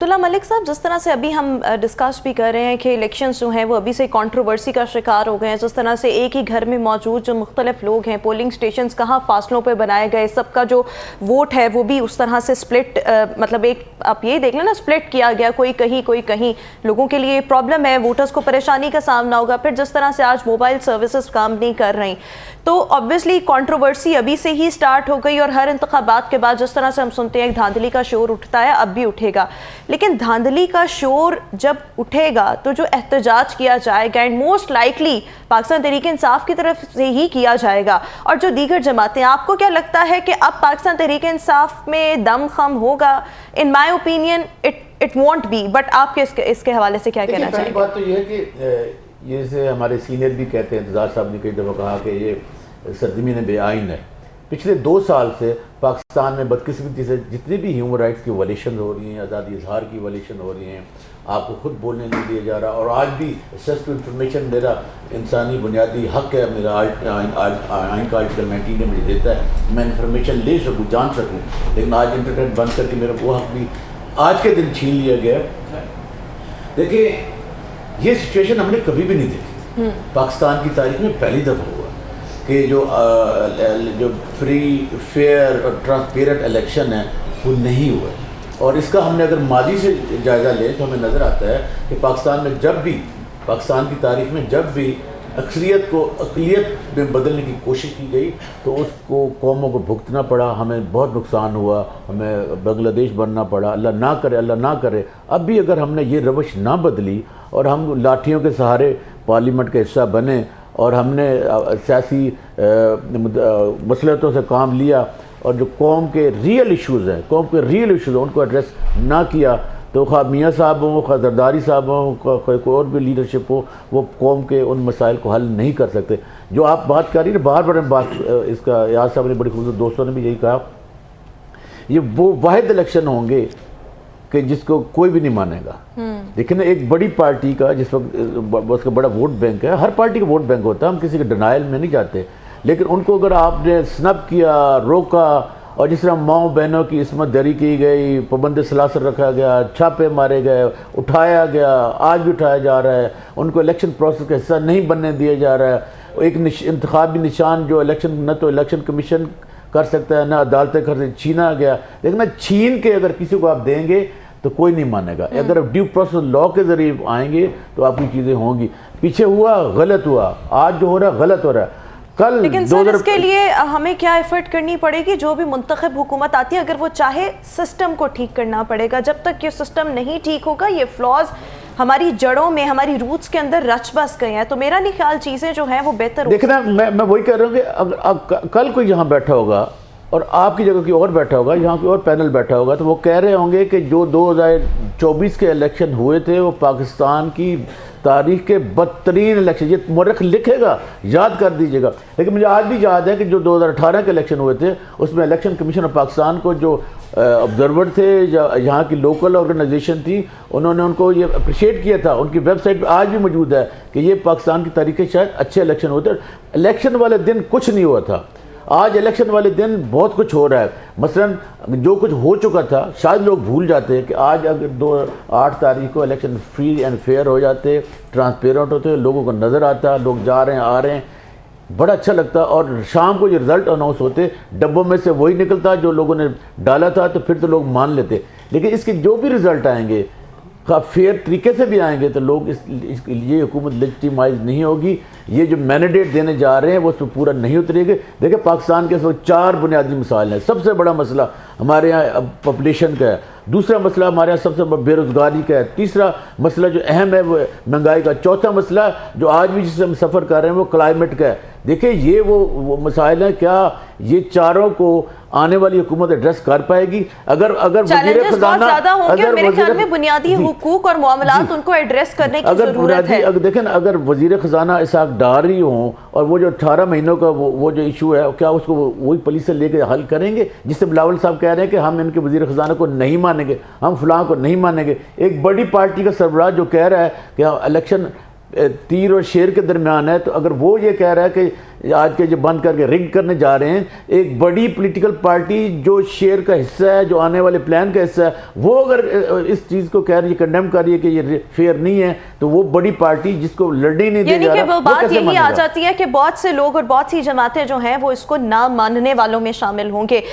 अब्दुल्ला मलिक साहब, जिस तरह से अभी हम डिस्कस भी कर रहे हैं कि इलेक्शंस जो हैं वो अभी से कंट्रोवर्सी का शिकार हो गए हैं, जिस तरह से एक ही घर में मौजूद जो मुख्तलिफ लोग हैं, पोलिंग स्टेशंस कहाँ फासलों पे बनाए गए, सबका जो वोट है वो भी उस तरह से स्प्लिट, मतलब एक आप ये देख लें ना, स्प्लिट किया गया, कोई कहीं लोगों के लिए प्रॉब्लम है, वोटर्स को परेशानी का सामना होगा। फिर जिस तरह से आज मोबाइल सर्विसेज काम नहीं कर रही, तो ऑब्वियसली कंट्रोवर्सी अभी से ही स्टार्ट हो गई। और हर इंतखाबात के बाद जिस तरह से हम सुनते हैं धांधली का शोर उठता है, अब भी उठेगा। लेकिन धांधली का शोर जब उठेगा तो जो एहतजाज किया जाएगा and most likely Pakistan Tehreek Insaf की तरफ से ही किया जाएगा, और जो दीगर जमातें, आपको क्या लगता है कि अब पाकिस्तान तहरीक इंसाफ में दम खम होगा? In my opinion it won't be, but आपके इसके हवाले से क्या कहना चाहिए? बात तो ये है कि ये से हमारे सीनियर भी कहते हैं, इंतजार साहब ने कई दफ़ा कहा कि ये सरजमीन बेआइन है। पिछले 2 साल से पाकिस्तान में बदकिस्मती से जितनी भी ह्यूमन राइट्स की वायलेशन हो रही हैं, आज़ादी इजहार की वायलेशन हो रही हैं, आपको खुद बोलने नहीं दिया जा रहा, और आज भी एक्सेस टू इंफॉर्मेशन मेरा इंसानी बुनियादी हक है, मेरा आइन का आर्टिकल 19 मुझे देता है मैं इंफॉर्मेशन ले सकूँ, जान सकूँ, लेकिन आज इंटरनेट बंद करके मेरा वो हक भी आज के दिन छीन लिया गया। देखिए, ये सिचुएशन हमने कभी भी नहीं देखी, पाकिस्तान की तारीख में पहली दफ़ा हुआ कि जो फ्री फेयर और ट्रांसपेरेंट इलेक्शन है वो नहीं हुआ। और इसका हमने अगर माजी से जायज़ा लें तो हमें नज़र आता है कि पाकिस्तान में जब भी, पाकिस्तान की तारीख में जब भी अक्सरियत को अक़लियत में बदलने की कोशिश की गई तो उसको कौमों को भुगतना पड़ा, हमें बहुत नुकसान हुआ, हमें बांग्लादेश बनना पड़ा। अल्लाह ना करे, अल्लाह ना करे। अब भी अगर हमने ये रवश ना बदली और हम लाठियों के सहारे पार्लियामेंट का हिस्सा बने और हमने सियासी मसलहतों से काम लिया और जो कौम के रियल इश्यूज़ हैं, उनको एड्रेस ना किया, तो खा मियाँ साहब हों, खा जरदारी साहब हों, कोई और भी लीडरशिप हो, वो कौम के उन मसाइल को हल नहीं कर सकते। जो आप बात कर रही हैं, बार बार बात इसका याद साहब ने बड़ी खूबसूरत, दोस्तों ने भी यही कहा, ये वो वाहिद इलेक्शन होंगे कि जिसको कोई भी नहीं मानेगा। देखिए ना, एक बड़ी पार्टी का जिस वक्त उसका बड़ा वोट बैंक है, हर पार्टी का वोट बैंक होता है, हम किसी के डिनाइल में नहीं जाते, लेकिन उनको अगर आपने स्नब किया, रोका, और जिस तरह माओ बहनों की इसमत दरी की गई, पाबंद सलासर रखा गया, छापे मारे गए, उठाया गया, आज भी उठाया जा रहा है, उनको इलेक्शन प्रोसेस का हिस्सा नहीं बनने दिया जा रहा है। एक इंतखाबी निशान जो इलेक्शन न तो इलेक्शन कमीशन कर सकता है, ना अदालतें कर सकती, छीना गया। लेकिन ना, छीन के अगर किसी को आप देंगे तो कोई नहीं मानेगा। अगर ड्यू प्रोसेस लॉ के ज़रिए आएंगे तो आपकी चीज़ें होंगी। पीछे हुआ गलत हुआ, आज जो हो रहा है गलत हो रहा है, कल। लेकिन सर, इसके लिए हमें क्या एफर्ट करनी पड़ेगी? जो भी मुंतखब हुकूमत आती है, अगर वो चाहे, सिस्टम को ठीक करना पड़ेगा। जब तक ये सिस्टम नहीं ठीक होगा, ये फ्लॉज हमारी जड़ों में, हमारी रूट्स के अंदर रच बस गए हैं, तो मेरा नहीं ख्याल चीज़ें जो हैं वो बेहतर हो। देखना, मैं वही कह रहा हूँ कि कल कोई यहाँ बैठा होगा और आपकी जगह कोई और बैठा होगा, यहाँ कोई और पैनल बैठा होगा, तो वो कह रहे होंगे कि जो 2024 के इलेक्शन हुए थे वो पाकिस्तान की तारीख के बदतरीन इलेक्शन, ये मौरख लिखेगा, याद कर दीजिएगा। लेकिन मुझे आज भी याद है कि जो 2018 के इलेक्शन हुए थे उसमें इलेक्शन कमीशन ऑफ पाकिस्तान को जो ऑब्जर्वर थे, यहाँ की लोकल ऑर्गेनाइजेशन थी, उन्होंने उनको ये अप्रिशिएट किया था। उनकी वेबसाइट पर आज भी मौजूद है कि ये पाकिस्तान की तारीख शायद अच्छे इलेक्शन होते। इलेक्शन वाले दिन कुछ नहीं हुआ था, आज इलेक्शन वाले दिन बहुत कुछ हो रहा है। मसलन जो कुछ हो चुका था शायद लोग भूल जाते हैं कि आज अगर 8 तारीख को इलेक्शन फ्री एंड फेयर हो जाते, ट्रांसपेरेंट होते, लोगों को नज़र आता, लोग जा रहे हैं, आ रहे हैं, बड़ा अच्छा लगता। और शाम को ये रिज़ल्ट अनाउंस होते, डब्बों में से वही निकलता जो लोगों ने डाला था, तो फिर तो लोग मान लेते। लेकिन इसके जो भी रिज़ल्ट आएंगे फेयर तरीके से भी आएंगे तो लोग ये हुकूमत लेजिटिमाइज नहीं होगी। ये जो मैंडेट देने जा रहे हैं वो उसमें पूरा नहीं उतरेंगे। देखिए, पाकिस्तान के 4 बुनियादी मसाइल हैं। सबसे बड़ा मसला हमारे यहाँ पॉपुलेशन का है, दूसरा मसला हमारे यहाँ सबसे बेरोज़गारी का है, तीसरा मसला जो अहम है वो महंगाई का, चौथा मसला जो आज भी जिससे हम सफ़र कर रहे हैं वो क्लाइमेट का है। देखिए, ये वो मसाइल हैं, क्या ये चारों को आने वाली हुकूमत एड्रेस कर पाएगी? अगर वज़ीर ख़ज़ाना, अगर मेरे ख्याल में बुनियादी हुकूक और मामलात उनको एड्रेस करने की ज़रूरत है। अगर देखें ना, अगर वज़ीर ख़ज़ाना इसाक डार ही हों और वो जो 18 महीनों का वो जो इशू है, क्या उसको वही पुलिस से लेकर हल करेंगे? जिससे बिलावल साहब कह रहे हैं कि हम इनके वज़ीर ख़ज़ाना को नहीं मानेंगे, हम फलां को नहीं मानेंगे। एक बड़ी पार्टी का सरबराह जो कह रहा है कि इलेक्शन तीर और शेर के दरमियान है, तो अगर वो ये कह रहा है कि आज के जो बंद करके रिग करने जा रहे हैं, एक बड़ी पॉलिटिकल पार्टी जो शेर का हिस्सा है, जो आने वाले प्लान का हिस्सा है, वो अगर इस चीज़ को कह रही है, कंडेम कर रही है कि ये फेयर नहीं है, तो वो बड़ी पार्टी जिसको लड़ने नहीं दे जा रहा, वो बात यही आ जाती है कि बहुत से लोग और बहुत सी जमातें जो हैं वो इसको ना मानने वालों में शामिल होंगे।